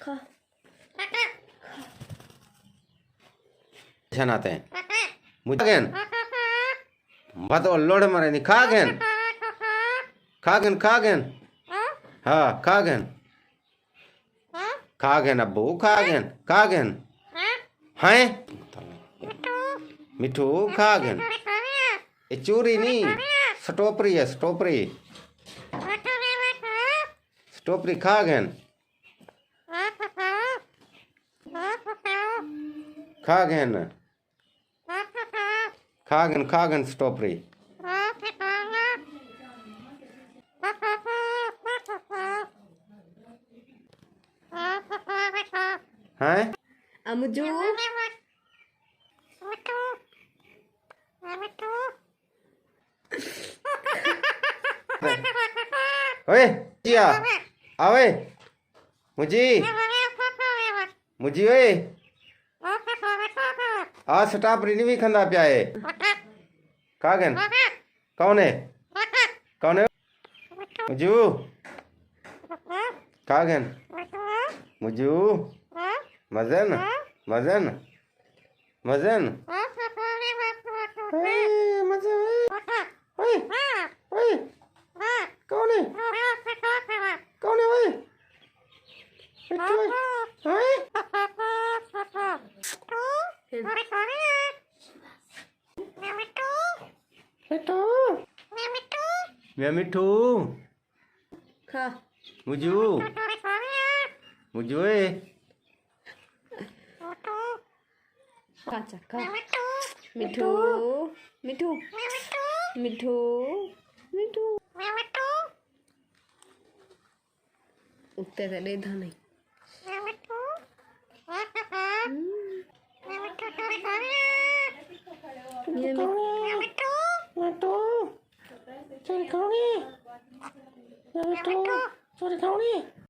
खा आते हैं मुझे बात लोड मारे नहीं खागेन खागेन हाँ खागेन अब्बू खागेन हैं मिठू खागेन ये चूरी नहीं स्ट्रॉबेरी है स्ट्रॉबेरी खागेन स्ट्रॉबेरी हैं अमुजू ओए जिया आवे मुझे ओए आ स्ट्रॉबेरी नहीं भी खंदा पिया है खागन कौन है मुझू खागन मुझू मजन मजन मजन कौन है मैं मिठू खा मुझू खा खा मिठू मिठू मिठू मिठू उत्ते से लेधा नहीं ये चोरी खाओगी